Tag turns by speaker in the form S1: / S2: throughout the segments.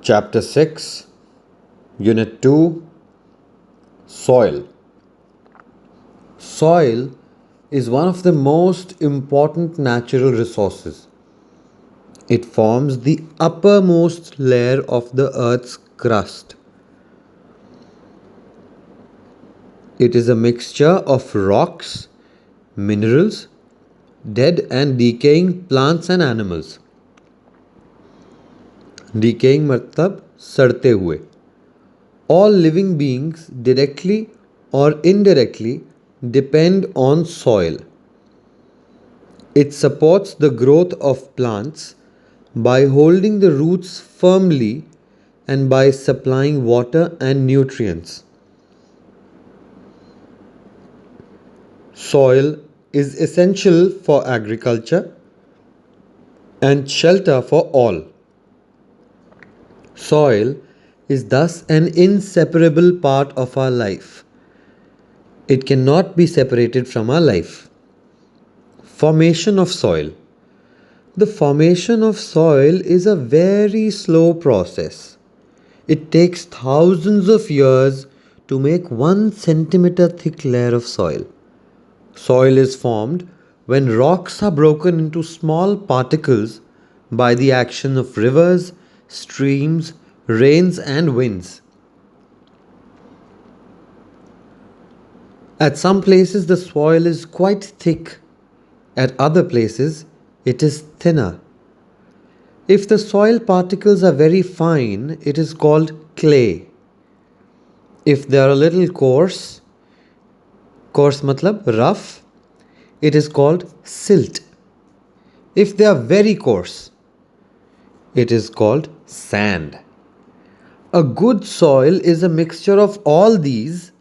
S1: Chapter 6, Unit 2, Soil. Soil is one of the most important natural resources. It forms the uppermost layer of the Earth's crust. It is a mixture of rocks, minerals, dead and decaying plants and animals. Decaying मतलब सड़ते हुए. All living beings directly or indirectly depend on soil. It supports the growth of plants by holding the roots firmly and by supplying water and nutrients. Soil is essential for agriculture and shelter for all. Soil is thus an inseparable part of our life. It cannot be separated from our life. Formation of soil. The formation of soil is a very slow process. It takes thousands of years to make 1 centimeter thick layer of soil. Soil is formed when rocks are broken into small particles by the action of rivers, streams, rains, and winds. At some places, the soil is quite thick, at other places, it is thinner. If the soil particles are very fine, it is called clay. If they are a little coarse, coarse matlab rough, it is called silt. If they are very coarse, it is called sand. A good soil is a mixture of all these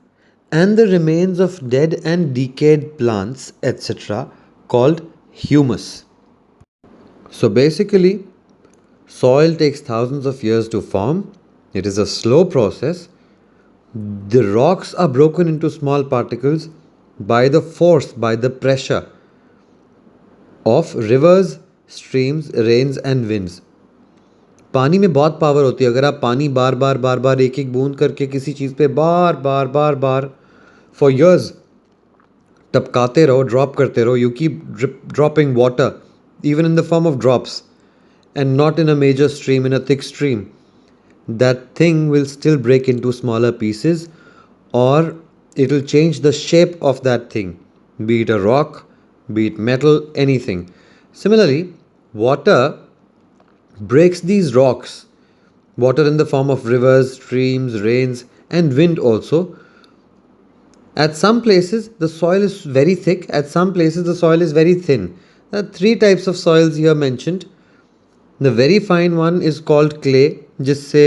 S1: and the remains of dead and decayed plants, etc., called humus. So basically, soil takes thousands of years to form. It is a slow process. The rocks are broken into small particles by the force, by the pressure of rivers, streams, rains and winds. पानी में बहुत power होती है. अगर आप पानी बार बार बार बार एक एक बूंद करके किसी चीज़ पे बार बार बार बार फॉर years टपकाते रहो, ड्रॉप करते रहो, you keep dropping water even in the form of drops and not in a major stream, in a thick stream, that thing will still break into smaller pieces, or it will change the shape of that thing, be it a rock, be it metal, anything. Similarly, water breaks these rocks, water in the form of rivers, streams, rains, and wind also. At some places, the soil is very thick, at some places, the soil is very thin. There are three types of soils here mentioned. The very fine one is called clay, जिससे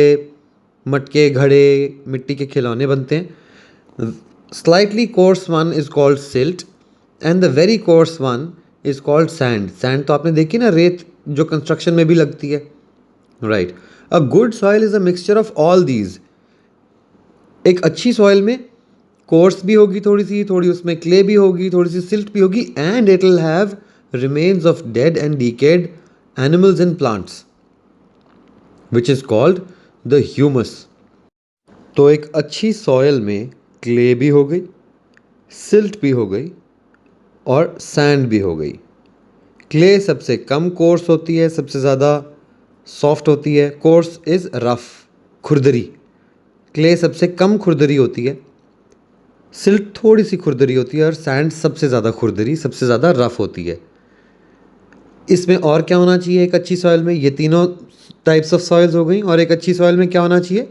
S1: मटके घड़े मिट्टी के खिलौने बनते हैं. Slightly coarse one is called silt and the very coarse one is called sand. Sand तो आपने देखी ना, रेत जो कंस्ट्रक्शन में भी लगती है. Right. A good soil is a mixture of all these. एक अच्छी सॉइल में कोर्स भी होगी, थोड़ी उसमें क्ले भी होगी, थोड़ी सी सिल्ट भी होगी, and it will have remains of dead and decade animals and plants, which is called the humus. तो एक अच्छी सॉइल में क्ले भी हो गई, सिल्ट भी हो गई और सैंड भी हो गई. क्ले सबसे कम कोर्स होती है, सबसे ज़्यादा सॉफ्ट होती है. कोर्स इज़ रफ, खुरदरी. क्ले सबसे कम खुरदरी होती है, सिल्ट थोड़ी सी खुरदरी होती है और सैंड सबसे ज़्यादा खुरदरी, सबसे ज़्यादा रफ होती है. इसमें और क्या होना चाहिए एक अच्छी सॉइल में? ये तीनों टाइप्स ऑफ सॉइल्स हो गई. और एक अच्छी सॉइल में क्या होना चाहिए?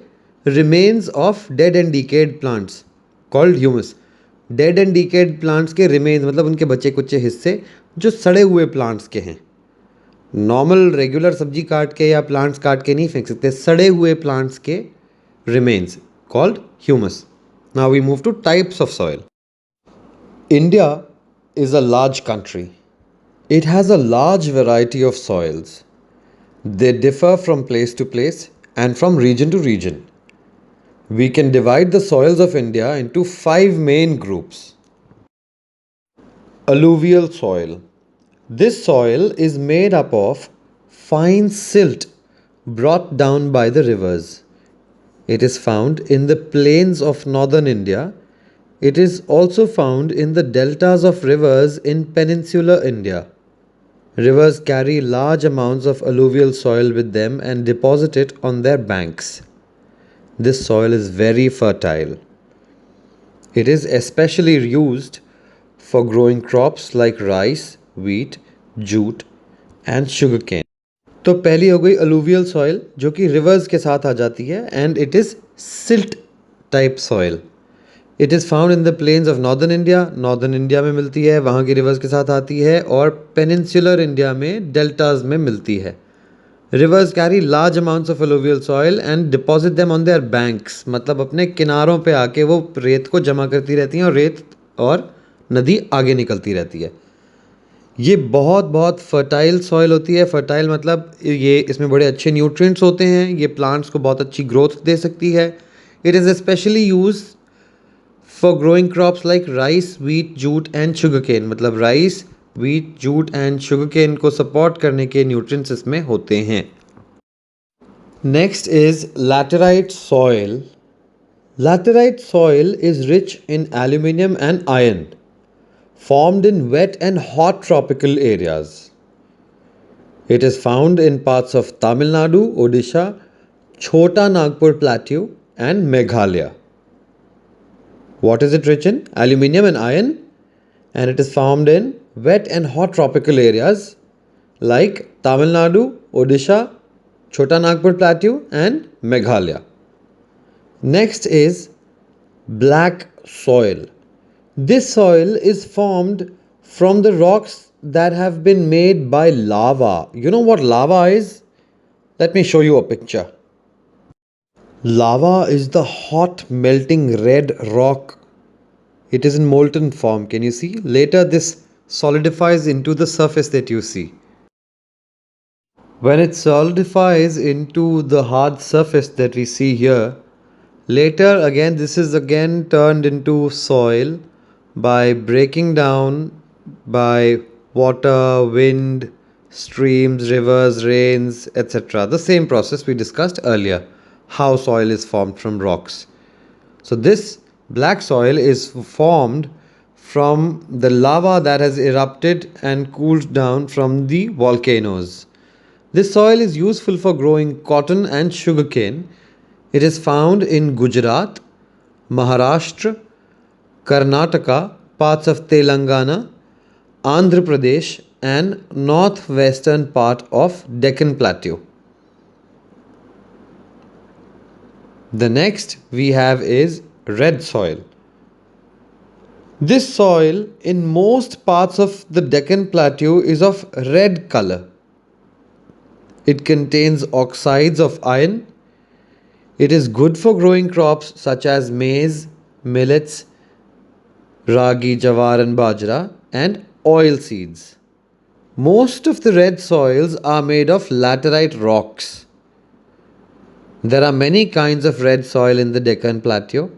S1: Remains of dead and decade plants called humus. Dead and decade plants के रिमेन्स मतलब उनके बचे कुचे हिस्से जो सड़े हुए प्लांट्स के हैं. नॉर्मल रेगुलर सब्जी काट के या प्लांट्स काट के नहीं फेंक सकते, सड़े हुए प्लांट्स के remains called humus. Now we move to types of soil. India is a large country. It has a large variety of soils. They differ from place to place and from region to region. We can divide the soils of India into 5 main groups. Alluvial soil. This soil is made up of fine silt brought down by the rivers. It is found in the plains of northern India. It is also found in the deltas of rivers in peninsular India. Rivers carry large amounts of alluvial soil with them and deposit it on their banks. This soil is very fertile. It is especially used for growing crops like rice, wheat, jute and sugarcane. तो पहली हो गई alluvial soil जो कि rivers के साथ आ जाती है and it is silt type soil. It is found in the plains of northern India. Northern India में मिलती है, वहाँ की rivers के साथ आती है और peninsular India में deltas में मिलती है. Rivers carry large amounts of alluvial soil and deposit them on their banks. मतलब अपने किनारों पे आके वो रेत को जमा करती रहती हैं और रेत और नदी आगे निकलती रहती है. ये बहुत बहुत फर्टाइल सॉइल होती है. फर्टाइल मतलब ये इसमें बड़े अच्छे न्यूट्रिएंट्स होते हैं. ये प्लांट्स को बहुत अच्छी ग्रोथ दे सकती है. It is specially use for growing crops like rice, wheat, jute and sugarcane. मतलब rice, wheat, jute and sugarcane को सपोर्ट करने के न्यूट्रिएंट्स इसमें होते हैं. Next is laterite soil. Laterite soil is rich in aluminium and iron, formed in wet and hot tropical areas. It is found in parts of Tamil Nadu, Odisha, Chota Nagpur Plateau, and Meghalaya. What is it rich in? Aluminium and iron, and it is found in wet and hot tropical areas like Tamil Nadu, Odisha, Chota Nagpur Plateau, and Meghalaya. Next is black soil. This soil is formed from the rocks that have been made by lava. You know what lava is? Let me show you a picture. Lava is the hot melting red rock. It is in molten form. Can you see? Later this solidifies into the surface that you see. When it solidifies into the hard surface that we see here, later again this is again turned into soil by breaking down by water, wind, streams, rivers, rains, etc. The same process we discussed earlier, how soil is formed from rocks. So this black soil is formed from the lava that has erupted and cooled down from the volcanoes. This soil is useful for growing cotton and sugarcane. It is found in Gujarat, Maharashtra, Karnataka, parts of Telangana, Andhra Pradesh, and northwestern part of Deccan Plateau. The next we have is red soil. This soil in most parts of the Deccan Plateau is of red color. It contains oxides of iron. It is good for growing crops such as maize, millets, ragi, jawar and bajra, and oil seeds. Most of the red soils are made of laterite rocks. There are many kinds of red soil in the Deccan Plateau.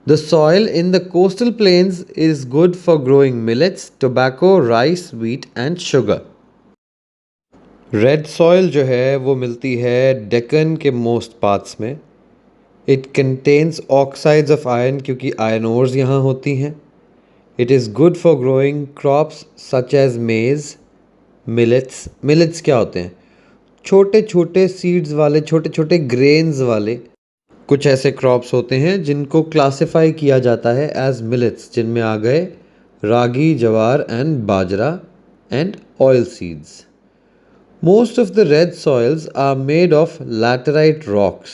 S1: The soil in the coastal plains is good for growing millets, tobacco, rice, wheat and sugar. Red soil जो है वो मिलती है डेक्कन के most parts में. It contains oxides of iron क्योंकि iron ores यहाँ होती हैं. It is good for growing crops such as maize, millets. Millets क्या होते हैं? छोटे छोटे सीड्स वाले, छोटे छोटे ग्रेन्स वाले कुछ ऐसे क्रॉप्स होते हैं जिनको क्लासिफाई किया जाता है एज मिलेट्स, जिनमें आ गए रागी, जवार and bajra and oil seeds. Most of the red soils are made of laterite rocks.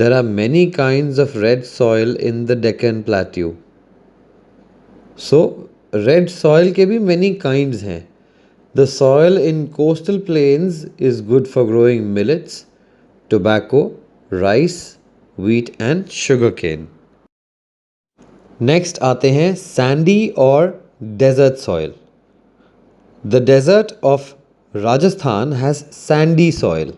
S1: There are many kinds of red soil in the Deccan Plateau. So, red soil के भी many kinds हैं. The soil in coastal plains is good for growing millets, tobacco, rice, wheat and sugarcane. Next आते हैं sandy और desert soil. The desert of Rajasthan has sandy soil.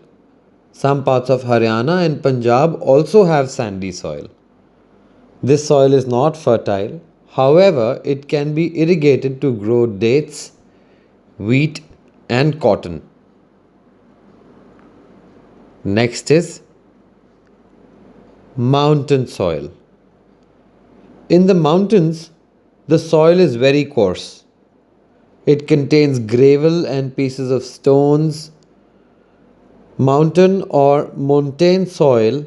S1: Some parts of Haryana and Punjab also have sandy soil. This soil is not fertile. However, it can be irrigated to grow dates, wheat, and cotton. Next is mountain soil. In the mountains, the soil is very coarse. It contains gravel and pieces of stones. Mountain or montane soil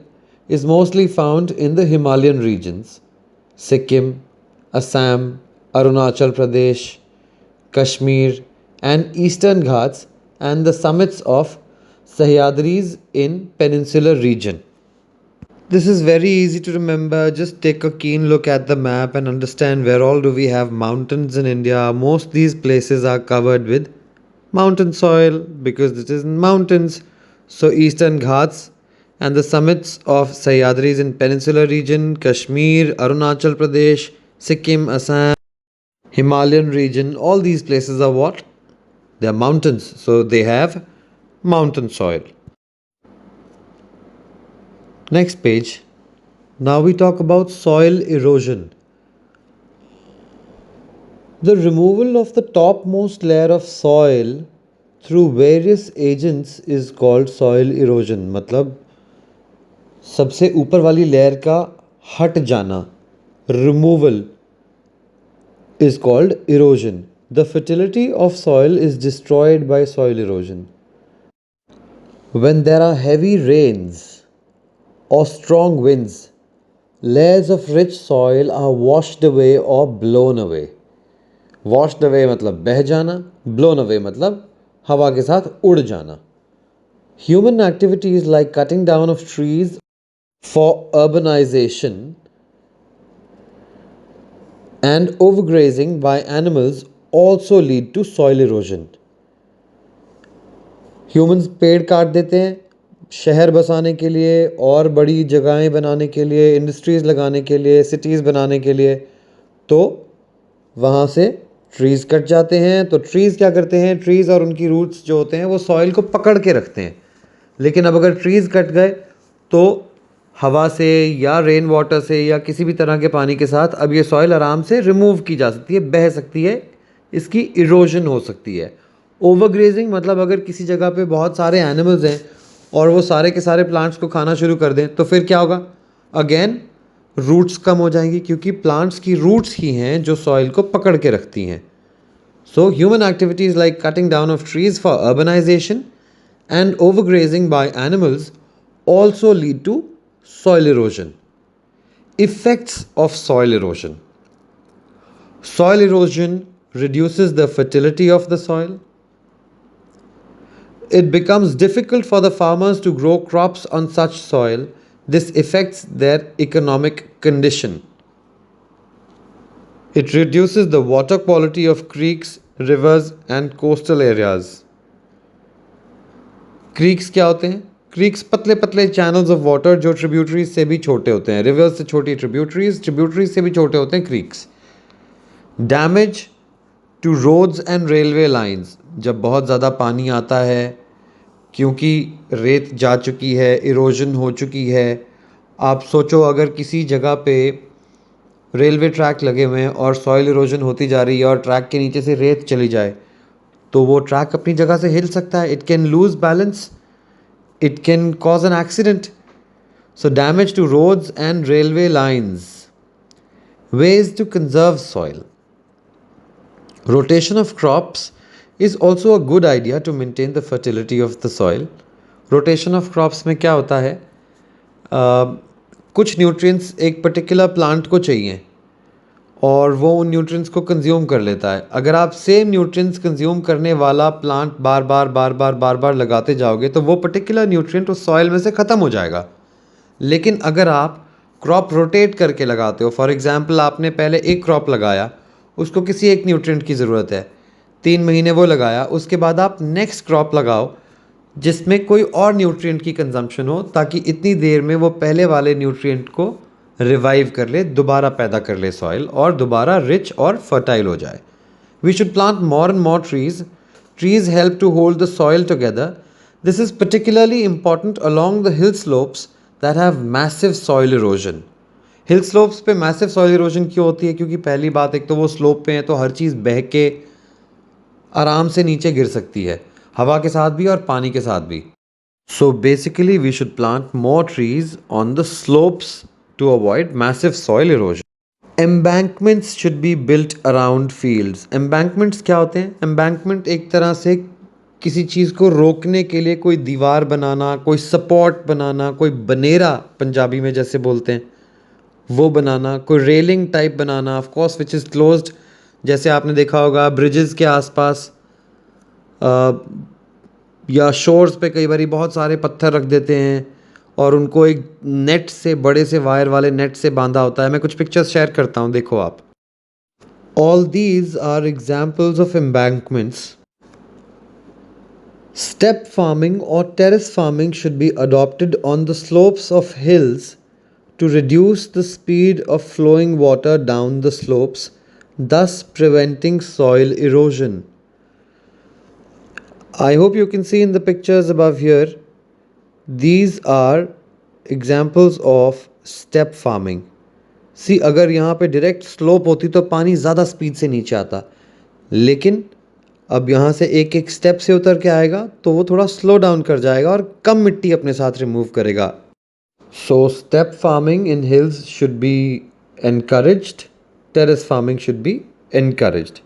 S1: is mostly found in the Himalayan regions, Sikkim, Assam, Arunachal Pradesh, Kashmir, and Eastern Ghats, and the summits of Sahyadris in peninsular region. This is very easy to remember. Just take a keen look at the map and understand where all do we have mountains in India. Most these places are covered with mountain soil because it is in mountains. So Eastern Ghats and the summits of Sahyadris in peninsular region, Kashmir, Arunachal Pradesh, Sikkim, Assam, Himalayan region, all these places are what? They are mountains. So they have mountain soil. Next page. Now we talk about soil erosion. The removal of the topmost layer of soil through various agents is called soil erosion. मतलब सबसे ऊपर वाली layer का हट जाना, removal, is called erosion. The fertility of soil is destroyed by soil erosion. When there are heavy rains or strong winds, layers of rich soil are washed away or blown away. Washed away मतलब बह जाना, blown away मतलब हवा के साथ उड़ जाना. Human activities like cutting down of trees for urbanization and overgrazing by animals also lead to soil erosion. Humans पेड़ काट देते हैं शहर बसाने के लिए और बड़ी जगहें बनाने के लिए, इंडस्ट्रीज़ लगाने के लिए, सिटीज़ बनाने के लिए, तो वहाँ से ट्रीज़ कट जाते हैं. तो ट्रीज़ क्या करते हैं, ट्रीज़ और उनकी रूट्स जो होते हैं वो सॉइल को पकड़ के रखते हैं. लेकिन अब अगर ट्रीज़ कट गए तो हवा से या रेन वाटर से या किसी भी तरह के पानी के साथ अब ये सॉइल आराम से रिमूव की जा सकती है, बह सकती है, इसकी इरोजन हो सकती है. ओवरग्रेजिंग मतलब अगर किसी जगह पे बहुत सारे एनिमल्स हैं और वो सारे के सारे प्लांट्स को खाना शुरू कर दें तो फिर क्या होगा, अगेन रूट्स कम हो जाएंगी क्योंकि प्लांट्स की रूट्स ही हैं जो सॉइल को पकड़ के रखती हैं. So human activities like cutting down of trees for urbanisation and overgrazing by animals also lead to soil erosion. Effects of soil erosion. Soil erosion reduces the fertility of the soil. It becomes difficult for the farmers to grow crops on such soil. This affects their economic condition. It reduces the water quality of creeks, rivers and coastal areas. Creeks क्या होते हैं, creeks पतले पतले channels of water जो tributaries से भी छोटे होते हैं, रिवर्स से छोटी ट्रिब्यूटरीज, ट्रिब्यूटरीज से भी छोटे होते हैं creeks. Damage to roads and railway lines. जब बहुत ज़्यादा पानी आता है क्योंकि रेत जा चुकी है, इरोजन हो चुकी है. आप सोचो अगर किसी जगह पे रेलवे ट्रैक लगे हुए हैं और सॉइल इरोजन होती जा रही है और ट्रैक के नीचे से रेत चली जाए तो वो ट्रैक अपनी जगह से हिल सकता है. It can lose balance, it can cause an accident. So damage to roads and railway lines. Ways to conserve soil. Rotation of crops is also a good idea to maintain the fertility of the soil. Rotation of crops में क्या होता है, कुछ nutrients एक particular plant को चाहिए और वो उन न्यूट्रिएंट्स को कंज्यूम कर लेता है. अगर आप सेम न्यूट्रिएंट्स कंज्यूम करने वाला प्लांट बार बार लगाते जाओगे तो वो पर्टिकुलर न्यूट्रिएंट उस सॉइल में से ख़त्म हो जाएगा. लेकिन अगर आप क्रॉप रोटेट करके लगाते हो, फॉर एग्जांपल आपने पहले एक क्रॉप लगाया, उसको किसी एक न्यूट्रिएंट की ज़रूरत है, 3 महीने वो लगाया, उसके बाद आप नेक्स्ट क्रॉप लगाओ जिसमें कोई और न्यूट्रिएंट की कंजम्पशन हो ताकि इतनी देर में वो पहले वाले न्यूट्रिएंट को रिवाइव कर ले, दोबारा पैदा कर ले सॉइल और दोबारा रिच और फर्टाइल हो जाए. We should plant more and more trees. Trees help to hold the soil together. This is particularly important along the hill slopes that have massive soil erosion. Hill slopes पे massive soil erosion क्यों होती है, क्योंकि पहली बात एक तो वो स्लोप पे है तो हर चीज़ बह के आराम से नीचे गिर सकती है, हवा के साथ भी और पानी के साथ भी. So basically, we should plant more trees on the slopes to avoid massive soil erosion. Embankments should be built around fields. Embankments क्या होते हैं? Embankment एक तरह से किसी चीज़ को रोकने के लिए कोई दीवार बनाना, कोई सपोर्ट बनाना, कोई बनेरा पंजाबी में जैसे बोलते हैं वो बनाना, कोई railing type banana, of course which is closed, जैसे आपने देखा होगा ब्रिजेस के आसपास या शोर्स पे कई बार बहुत सारे पत्थर रख देते हैं और उनको एक नेट से, बड़े से वायर वाले नेट से बांधा होता है. मैं कुछ पिक्चर्स शेयर करता हूँ, देखो आप. All these are examples of embankments. Step farming or terrace farming should be adopted on the slopes of hills to reduce the speed of flowing water down the slopes, thus preventing soil erosion. I hope you can see in the pictures above here, these are examples of step farming. See, अगर यहाँ पे direct slope होती तो पानी ज़्यादा speed से नीचे आता, लेकिन अब यहाँ से एक एक स्टेप से उतर के आएगा तो वो थोड़ा स्लो डाउन कर जाएगा और कम मिट्टी अपने साथ रिमूव करेगा. So step farming in hills should be encouraged, terrace farming should be encouraged.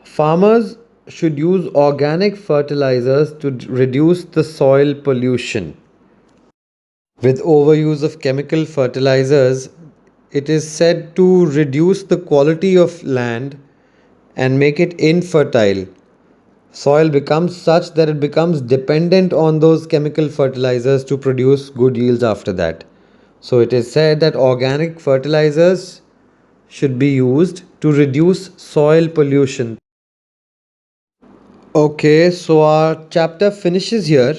S1: Farmers should use organic fertilizers to reduce the soil pollution. With overuse of chemical fertilizers, it is said to reduce the quality of land and make it infertile. Soil becomes such that it becomes dependent on those chemical fertilizers to produce good yields after that. So it is said that organic fertilizers should be used to reduce soil pollution. Okay, so our chapter finishes here.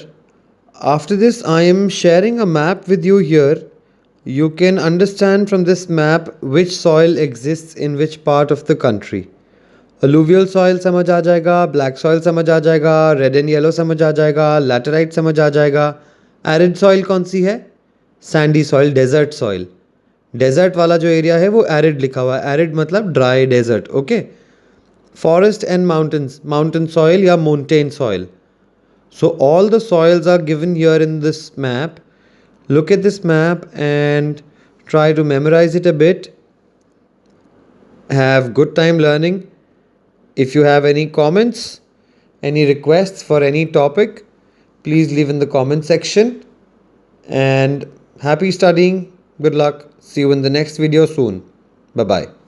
S1: After this, I am sharing a map with you here. You can understand from this map which soil exists in which part of the country. Alluvial soil समझ आ जाएगा, black soil समझ आ जाएगा, red and yellow समझ आ जाएगा, laterite समझ आ जाएगा. Arid soil कौन सी है? Sandy soil, desert soil. Desert वाला जो एरिया है वो arid लिखा हुआ है. Arid मतलब dry desert, okay? Forest and mountains, mountain soil या montane soil. So all the soils are given here in this map. Look at this map and try to memorize it a bit. Have good time learning. If you have any comments, any requests for any topic, please leave in the comment section. And happy studying. Good luck. See you in the next video soon. Bye bye.